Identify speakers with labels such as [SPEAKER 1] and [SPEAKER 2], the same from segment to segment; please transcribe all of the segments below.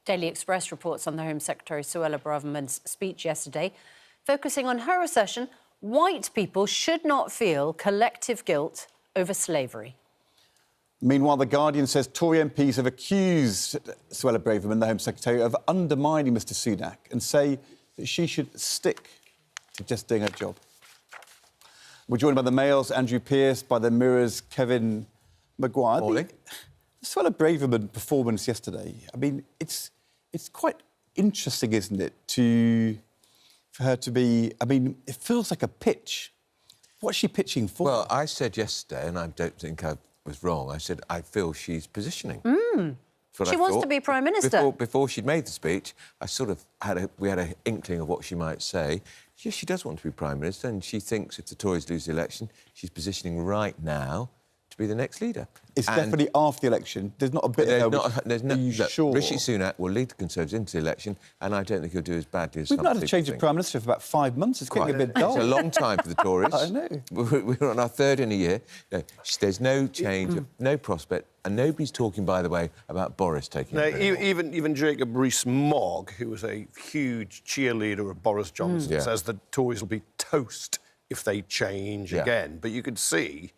[SPEAKER 1] Daily Express reports on the Home Secretary Suella Braverman's speech yesterday, focusing on her assertion white people should not feel collective guilt over slavery.
[SPEAKER 2] Meanwhile, The Guardian says Tory MPs have accused Suella Braverman, the Home Secretary, of undermining Mr Sunak and say that she should stick to just doing her job. We're joined by the Mail's Andrew Pearce, by the Mirror's Kevin Maguire.
[SPEAKER 3] Morning.
[SPEAKER 2] The Suella Braverman performance yesterday, I mean, it's quite interesting, isn't it, for her to be... I mean, it feels like a pitch. What's she pitching for?
[SPEAKER 3] Well, I said yesterday, and I don't think I was wrong, I said I feel she's positioning.
[SPEAKER 1] She wants to be Prime Minister.
[SPEAKER 3] Before she'd made the speech, I sort of we had an inkling of what she might say. Yes, she does want to be Prime Minister, and she thinks if the Tories lose the election, she's positioning right now to be the next leader.
[SPEAKER 2] It's definitely after the election. There's not a bit of
[SPEAKER 3] Are you
[SPEAKER 2] sure?
[SPEAKER 3] Rishi Sunak will lead the Conservatives into the election, and I don't think he'll do as badly as
[SPEAKER 2] We've
[SPEAKER 3] some
[SPEAKER 2] not had a
[SPEAKER 3] people
[SPEAKER 2] change
[SPEAKER 3] think.
[SPEAKER 2] of Prime Minister for about 5 months. It's getting a bit dull.
[SPEAKER 3] It's a long time for the Tories.
[SPEAKER 2] I know.
[SPEAKER 3] We're on our third in a year. No, there's no change, no prospect, and nobody's talking, by the way, about Boris taking
[SPEAKER 4] No,
[SPEAKER 3] it.
[SPEAKER 4] even Jacob Rees-Mogg, who was a huge cheerleader of Boris Johnson, says the Tories will be toast if they change again. But you could see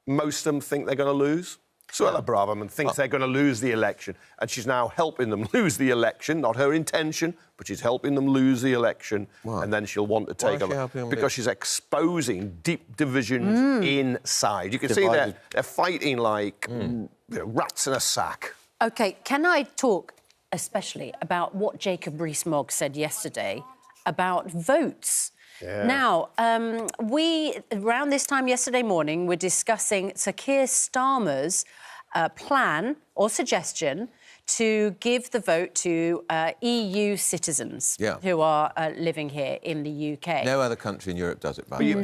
[SPEAKER 4] most of them think they're going to lose. Suella Braverman thinks they're going to lose the election, and she's now helping them lose the election. Not her intention, but she's helping them lose the election, and then she'll want to take over because she's exposing deep divisions inside. You can see they're fighting like rats in a sack.
[SPEAKER 1] OK, can I talk especially about what Jacob Rees-Mogg said yesterday about votes?
[SPEAKER 4] Yeah.
[SPEAKER 1] Now, around this time yesterday morning, we're discussing Sir Keir Starmer's plan or suggestion to give the vote to EU citizens who are living here in the UK.
[SPEAKER 3] No other country in Europe does it, by
[SPEAKER 4] But you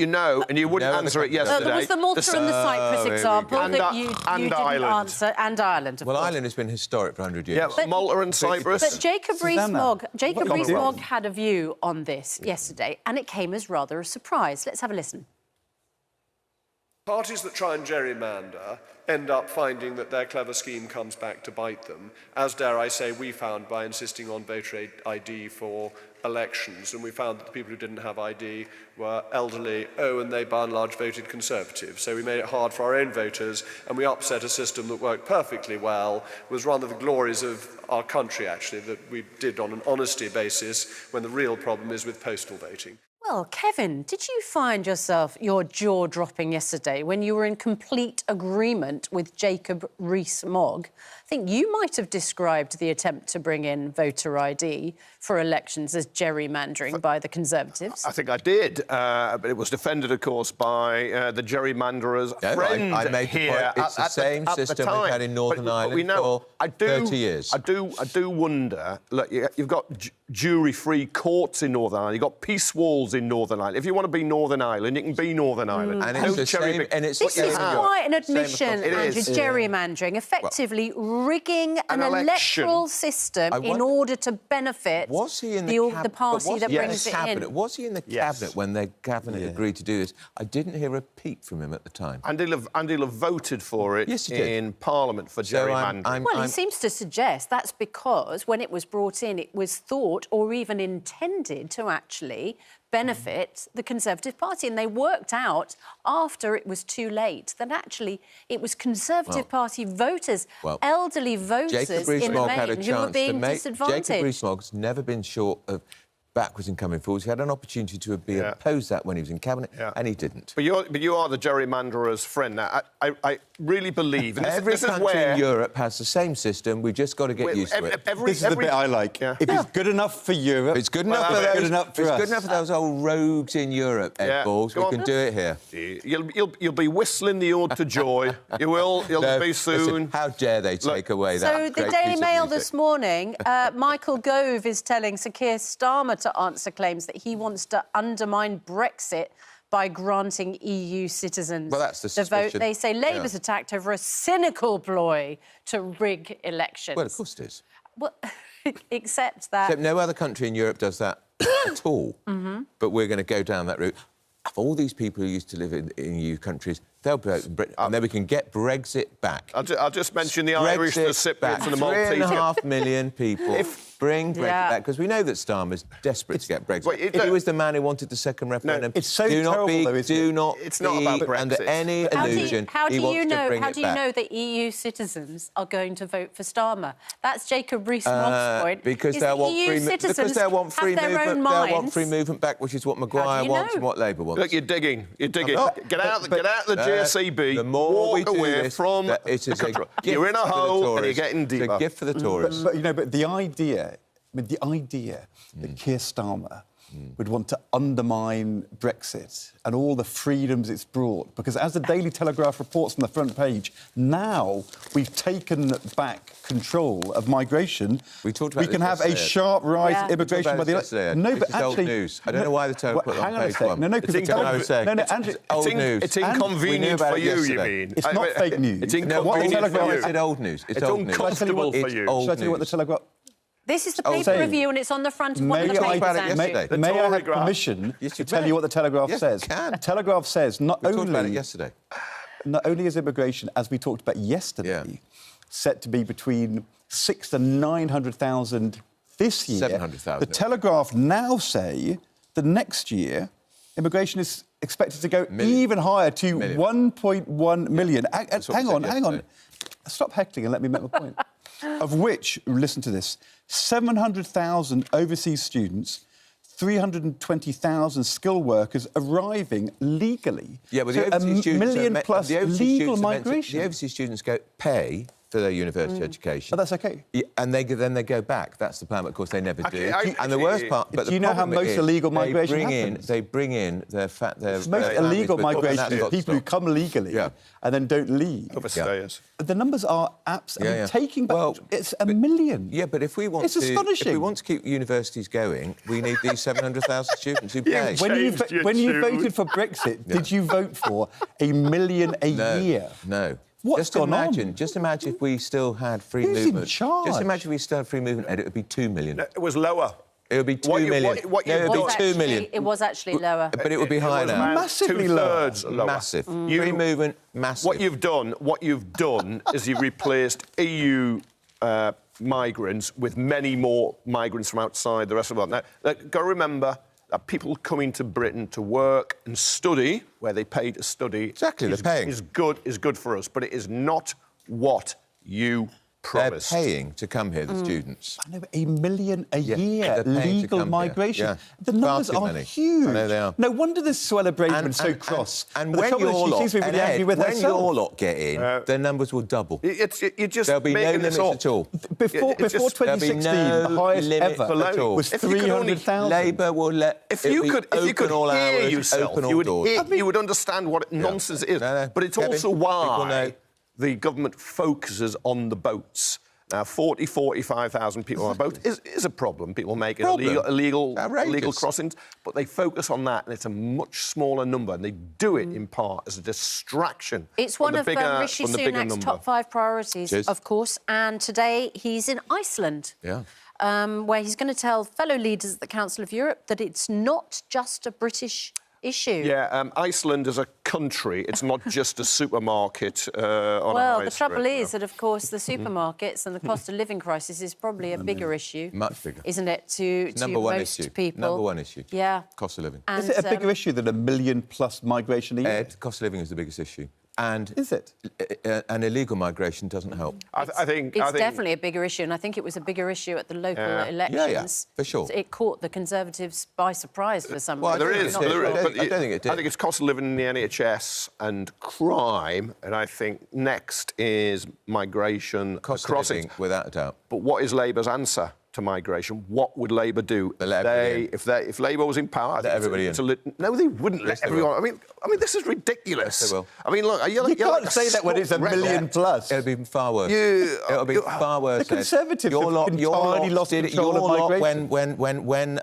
[SPEAKER 4] know, and you wouldn't answer it yesterday.
[SPEAKER 1] There was the Malta and the Cyprus example that you didn't answer, and Ireland, of course.
[SPEAKER 3] Well, Ireland has been historic for 100 years.
[SPEAKER 4] Yeah, but Malta and Cyprus.
[SPEAKER 1] But Jacob Rees-Mogg had a view on this yesterday, and it came as rather a surprise. Let's have a listen.
[SPEAKER 5] Parties that try and gerrymander end up finding that their clever scheme comes back to bite them, as, dare I say, we found by insisting on voter ID for elections, and we found that the people who didn't have ID were elderly, and they by and large voted Conservative. So we made it hard for our own voters, and we upset a system that worked perfectly well. It was one of the glories of our country, actually, that we did on an honesty basis, when the real problem is with postal voting.
[SPEAKER 1] Well, Kevin, did you find your jaw dropping yesterday when you were in complete agreement with Jacob Rees-Mogg? I think you might have described the attempt to bring in voter ID for elections as gerrymandering by the Conservatives.
[SPEAKER 4] I think I did, but it was defended, of course, by the gerrymanderers.
[SPEAKER 3] I made the point. It's the same system we've had in Northern Ireland for 30 years.
[SPEAKER 4] I do wonder. Look, you've got jury-free courts in Northern Ireland. You've got peace walls in Northern Ireland. If you want to be Northern Ireland, you can be Northern Ireland.
[SPEAKER 3] And it's the same. And it's
[SPEAKER 1] this is quite an admission, Andrew, gerrymandering, effectively rigging an electoral system in order to benefit the party that brings it in.
[SPEAKER 3] Was he in the cabinet when the cabinet agreed to do this? I didn't hear a peep from him at the time.
[SPEAKER 4] And he'll have voted for it in Parliament for gerrymandering.
[SPEAKER 1] Well, he seems to suggest that's because when it was brought in, it was thought or even intended to actually benefit the Conservative Party, and they worked out after it was too late that actually it was Conservative Party voters, elderly voters in the main, who were being disadvantaged.
[SPEAKER 3] Jacob Rees-Mogg's never been short of backwards and coming forwards. He had an opportunity to oppose that when he was in cabinet, and he didn't.
[SPEAKER 4] But you are the gerrymanderer's friend. Now, I really believe... And
[SPEAKER 3] every country in Europe has the same system. We've just got to get used to it.
[SPEAKER 2] This is the bit I like. If it's good enough for Europe...
[SPEAKER 3] It's good enough for those old rogues in Europe, Ed Balls. We can do it here.
[SPEAKER 4] You'll be whistling the ode to joy. You will. You'll be soon.
[SPEAKER 3] Listen, how dare they take away that
[SPEAKER 1] So the Daily Mail this morning, Michael Gove is telling Sir Keir Starmer to answer claims that he wants to undermine Brexit by granting EU citizens the vote. They say Labour's attacked over a cynical ploy to rig elections.
[SPEAKER 3] Well, of course it is.
[SPEAKER 1] Well, except that...
[SPEAKER 3] Except no other country in Europe does that at all. But we're going to go down that route. all these people who used to live in EU countries, they'll vote in Britain, and then we can get Brexit back.
[SPEAKER 4] I'll just mention the Irish, the Cypriots and the Maltese.
[SPEAKER 3] 3.5 million people. Bring Brexit back, because we know that Starmer's desperate to get Brexit. If he was the man who wanted the second referendum,
[SPEAKER 2] it's so terrible, though, isn't it?
[SPEAKER 3] do not
[SPEAKER 4] it's not about Brexit.
[SPEAKER 3] Under any illusion he wants to bring it back.
[SPEAKER 1] How do you know that EU citizens are going to vote for Starmer? That's Jacob Rees-Mogg's point.
[SPEAKER 3] Because they'll want free movement back, which is what Maguire wants and what Labour wants.
[SPEAKER 4] Look, you're digging. Get out the GSEB.
[SPEAKER 3] The more we do
[SPEAKER 4] away
[SPEAKER 3] this,
[SPEAKER 4] from the country. You're in a hole and you're getting deeper.
[SPEAKER 3] It's a gift for the Tories.
[SPEAKER 2] But the idea that Keir Starmer would want to undermine Brexit and all the freedoms it's brought, because as the Daily Telegraph reports on the front page, now we've taken back control of migration. We can have a sharp rise in immigration by the...
[SPEAKER 3] No, but actually... Old news. I don't know why the Telegraph put it on page one.
[SPEAKER 2] No, because
[SPEAKER 4] it's inconvenient for you, you mean?
[SPEAKER 2] It's not fake news.
[SPEAKER 3] It's inconvenient for you. It's old news.
[SPEAKER 4] It's uncomfortable for you.
[SPEAKER 2] Shall I tell you what the Telegraph...
[SPEAKER 1] This is the paper review, and it's on the front of one of the papers.
[SPEAKER 2] May I have permission to tell you what the Telegraph says?
[SPEAKER 3] Can.
[SPEAKER 2] The Telegraph says
[SPEAKER 3] we talked about it yesterday.
[SPEAKER 2] Not only is immigration, as we talked about yesterday, set to be between 600,000 and 900,000 this year,
[SPEAKER 3] 700,000.
[SPEAKER 2] The Telegraph now say that next year immigration is expected to go even higher to 1.1 million. Hang on. Stop heckling and let me make my point. Of which, listen to this, 700,000 overseas students, 320,000 skilled workers arriving legally.
[SPEAKER 3] Yeah, but the overseas students...
[SPEAKER 2] $1 million plus legal migration.
[SPEAKER 3] The overseas students pay for their university education.
[SPEAKER 2] Oh, that's OK.
[SPEAKER 3] Yeah, and then they go back. That's the plan, but of course they never do. And the worst part...
[SPEAKER 2] Do you know how most illegal migration happens?
[SPEAKER 3] They bring in their...
[SPEAKER 2] Most illegal migration is people who come legally and then don't leave.
[SPEAKER 4] Overstayers.
[SPEAKER 2] The numbers are absolutely taking back... Well, it's 1 million.
[SPEAKER 3] Yeah, but if we want
[SPEAKER 2] it's astonishing.
[SPEAKER 3] If we want to keep universities going, we need these 700,000 students who pay.
[SPEAKER 2] When you voted for Brexit, did you vote for 1 million a year?
[SPEAKER 3] No.
[SPEAKER 2] Just imagine
[SPEAKER 3] if we still had free
[SPEAKER 2] Who's
[SPEAKER 3] movement.
[SPEAKER 2] In charge?
[SPEAKER 3] Just imagine if we still had free movement, Ed, it would be 2 million.
[SPEAKER 4] No, it was lower.
[SPEAKER 3] It would be 2 million. It would be 2 million.
[SPEAKER 1] It was actually lower.
[SPEAKER 3] But it would be higher now.
[SPEAKER 2] Massively lower.
[SPEAKER 3] Massive. Free movement, massive.
[SPEAKER 4] What you've done is you've replaced EU migrants with many more migrants from outside the rest of the world. Now, got to remember that people coming to Britain to work and study, where they pay to study,
[SPEAKER 3] they're paying.
[SPEAKER 4] is good for us, but it is not what you promised.
[SPEAKER 3] They're paying to come here, the students.
[SPEAKER 2] I know, but 1 million a year legal migration.
[SPEAKER 3] Yeah.
[SPEAKER 2] The numbers are huge.
[SPEAKER 3] I know they are.
[SPEAKER 2] No wonder this Suella Braverman so cross.
[SPEAKER 3] And when your lot get in, their numbers will double.
[SPEAKER 4] There'll
[SPEAKER 3] be no limits at all.
[SPEAKER 2] Before 2016, the highest ever was 300,000.
[SPEAKER 3] Labour will let...
[SPEAKER 4] If you could hear yourself, you would understand what nonsense it is. But it's also why the government focuses on the boats. Now, 45,000 people on a boat is a problem. People make illegal crossings, but they focus on that, and it's a much smaller number, and they do it in part as a distraction.
[SPEAKER 1] It's one of Rishi Sunak's top 5 priorities, of course, and today he's in Iceland. Where he's going to tell fellow leaders at the Council of Europe that it's not just a British issue.
[SPEAKER 4] Yeah, Iceland as a country, it's not just a supermarket on a high
[SPEAKER 1] Well, the trouble
[SPEAKER 4] street,
[SPEAKER 1] is that, of course, the supermarkets and the cost of living crisis is probably a bigger issue.
[SPEAKER 3] Much bigger.
[SPEAKER 1] Isn't it, to most people?
[SPEAKER 3] Number one issue.
[SPEAKER 1] Yeah.
[SPEAKER 3] Cost of living.
[SPEAKER 2] Is it a bigger issue than 1 million plus migration a year?
[SPEAKER 3] Ed, cost of living is the biggest issue. And
[SPEAKER 2] is it?
[SPEAKER 3] And illegal migration doesn't help.
[SPEAKER 4] I think
[SPEAKER 1] it's definitely a bigger issue, and I think it was a bigger issue at the local elections.
[SPEAKER 3] Yeah, for sure.
[SPEAKER 1] It caught the Conservatives by surprise for some reason.
[SPEAKER 4] There is.
[SPEAKER 3] I don't think it did.
[SPEAKER 4] I think it's cost of living in the NHS and crime, and I think next is migration,
[SPEAKER 3] cost of living, without a doubt.
[SPEAKER 4] But what is Labour's answer to migration? What would Labour do if Labour was in power?
[SPEAKER 3] Let everybody in.
[SPEAKER 4] No, they wouldn't let everyone. I mean, this is ridiculous.
[SPEAKER 3] Yes, they will.
[SPEAKER 4] I mean, look,
[SPEAKER 2] you can't say that when it's 1 million plus.
[SPEAKER 3] It'll be far worse. It'll be far worse.
[SPEAKER 2] The Conservatives
[SPEAKER 3] your lot
[SPEAKER 2] lost control of migration.
[SPEAKER 3] When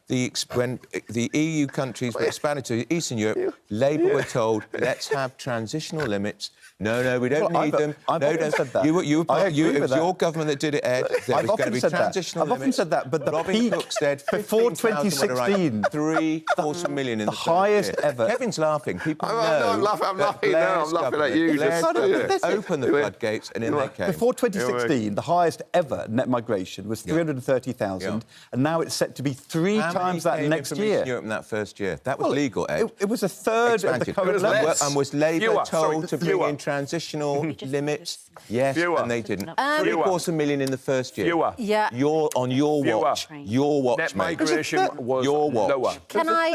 [SPEAKER 3] the EU countries were expanded to Eastern Europe, Labour were told, let's have transitional limits. No, we don't need them.
[SPEAKER 2] I've said that.
[SPEAKER 3] It was your government that did it, Ed. There was going to be transitional traditional
[SPEAKER 2] I've often said that, but the
[SPEAKER 3] Robin
[SPEAKER 2] peak
[SPEAKER 3] Cook said
[SPEAKER 2] before
[SPEAKER 3] 15,000
[SPEAKER 2] 2016,
[SPEAKER 3] 750,000 in the
[SPEAKER 2] highest
[SPEAKER 3] first year.
[SPEAKER 2] ever.
[SPEAKER 3] Kevin's laughing. People know.
[SPEAKER 4] I'm laughing now. I'm laughing at you.
[SPEAKER 3] Blair's open the floodgates, and in they came.
[SPEAKER 2] Before 2016, the highest ever net migration was 330,000, and now it's set to be three times that next year.
[SPEAKER 3] Europe in that first year? That was legal, Ed.
[SPEAKER 2] It was a third of the current level.
[SPEAKER 3] And was Labour told to bring in transitional limits? Yes, and they didn't. 750,000 in the first year.
[SPEAKER 4] Fewer.
[SPEAKER 1] Yeah.
[SPEAKER 3] On your watch. Your watch,
[SPEAKER 4] Net
[SPEAKER 3] mate.
[SPEAKER 4] migration was
[SPEAKER 3] Your watch.
[SPEAKER 4] lower.
[SPEAKER 1] Can I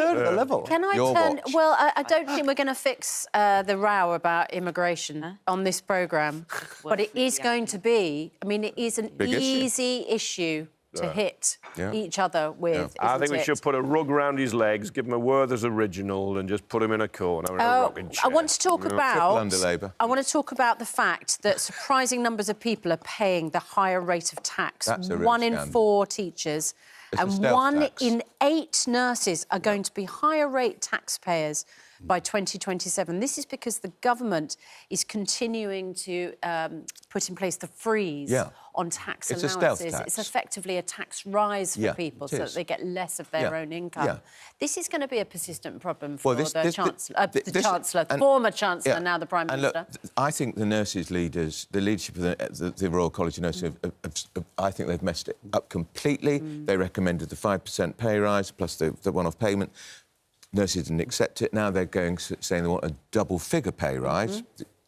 [SPEAKER 3] Your
[SPEAKER 1] turn?
[SPEAKER 3] watch.
[SPEAKER 1] Well, I don't think we're going to fix the row about immigration on this programme, but it is going to be. I mean, it is an easy issue to hit each other with.
[SPEAKER 4] I think we should put a rug around his legs, give him a Werther's original, and just put him in a corner in a rocking chair.
[SPEAKER 1] I want to talk about.
[SPEAKER 3] under Labour.
[SPEAKER 1] I want to talk about the fact that surprising numbers of people are paying the higher rate of tax.
[SPEAKER 3] That's a real
[SPEAKER 1] 1 in
[SPEAKER 3] scandal.
[SPEAKER 1] 4 teachers and 1
[SPEAKER 3] tax.
[SPEAKER 1] in 8 nurses are going to be higher rate taxpayers by 2027. This is because the government is continuing to put in place the freeze on tax
[SPEAKER 3] It's a
[SPEAKER 1] allowances.
[SPEAKER 3] stealth tax.
[SPEAKER 1] It's effectively a tax rise for people so that they get less of their own income. This is going to be a persistent problem for the former Chancellor, now the Prime Minister.
[SPEAKER 3] And look, I think the nurses' leaders, the leadership of the Royal College of Nurses, I think they've messed it up completely. They recommended the 5% pay rise plus the one-off payment. Nurses didn't accept it. Now they're saying they want a double-figure pay rise.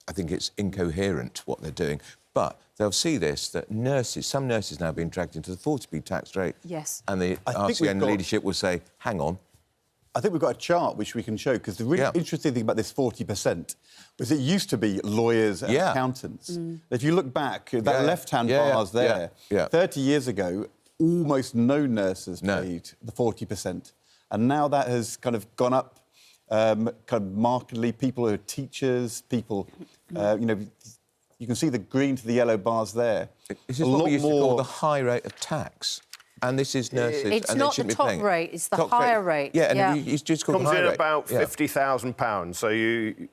[SPEAKER 3] I think it's incoherent what they're doing. But they'll see this, that some nurses now being dragged into the 40p tax rate.
[SPEAKER 1] Yes.
[SPEAKER 3] And the RCN leadership will say, hang on.
[SPEAKER 2] I think we've got a chart which we can show, because the really interesting thing about this 40% was it used to be lawyers and accountants. If you look back, that left-hand bar's there. 30 years ago, almost no nurses paid the 40%. And now that has kind of gone up kind of markedly. People who are teachers, people, you can see the green to the yellow bars there.
[SPEAKER 3] This is what we used to call the high rate of tax. And this is nurses.
[SPEAKER 1] It's
[SPEAKER 3] and
[SPEAKER 1] not the top rate, it's the higher rate.
[SPEAKER 3] Yeah, and it's just called
[SPEAKER 4] comes
[SPEAKER 3] the high
[SPEAKER 4] in
[SPEAKER 3] rate.
[SPEAKER 4] about £50,000. So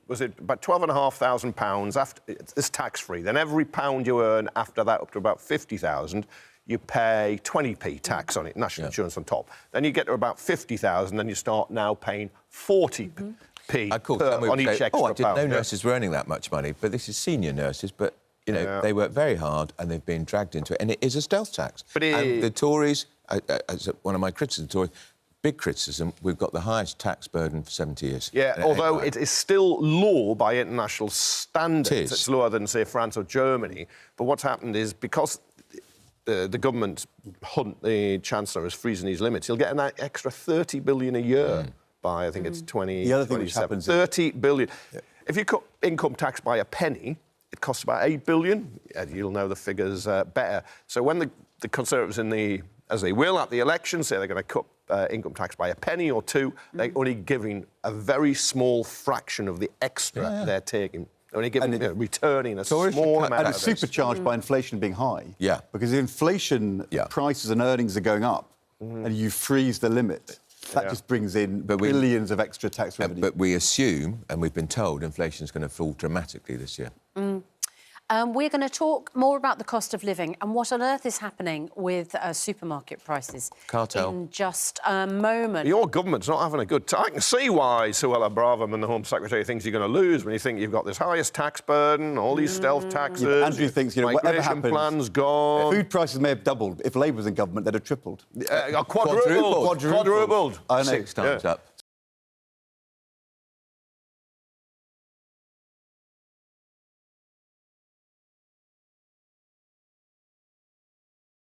[SPEAKER 4] was it about £12,500 after it's tax-free. Then every pound you earn after that, up to about 50,000, you pay 20p tax on it, national insurance on top. Then you get to about 50,000, then you start now paying 40p on each extra pound.
[SPEAKER 3] I didn't know nurses were earning that much money, but this is senior nurses, but, you know, they work very hard and they've been dragged into it, and it is a stealth tax. And the Tories, as one of my criticisms of the Tories, big criticism, we've got the highest tax burden for 70 years.
[SPEAKER 4] Yeah, although it is still low by international standards. It's lower than, say, France or Germany. But what's happened is, because the government, Hunt, the Chancellor, is freezing these limits, he'll get an extra 30 billion a year by, I think it's 2027.
[SPEAKER 2] The other thing which happens...
[SPEAKER 4] 30 billion. If you cut income tax by a penny, it costs about 8 billion. You'll know the figures better. So when the Conservatives, as they will at the election, say they're going to cut income tax by a penny or two, they're only giving a very small fraction of the extra they're taking. Only giving, returning a small amount.
[SPEAKER 2] And it's supercharged by inflation being high.
[SPEAKER 3] Yeah.
[SPEAKER 2] Because inflation, prices and earnings are going up, and you freeze the limit. That just brings in billions of extra tax revenue.
[SPEAKER 3] But we assume, and we've been told, inflation's going to fall dramatically this year.
[SPEAKER 1] We're going to talk more about the cost of living and what on earth is happening with supermarket prices.
[SPEAKER 3] Cartel.
[SPEAKER 1] In just a moment.
[SPEAKER 4] Your government's not having a good time. I can see why Suella Braverman, the Home Secretary, thinks you're going to lose when you think you've got this highest tax burden, all these stealth taxes.
[SPEAKER 2] Andrew thinks, whatever happens,
[SPEAKER 4] plans gone.
[SPEAKER 2] Food prices may have doubled. If Labour was in government, they'd have tripled.
[SPEAKER 4] Quadrupled.
[SPEAKER 2] I know.
[SPEAKER 3] 6 times up.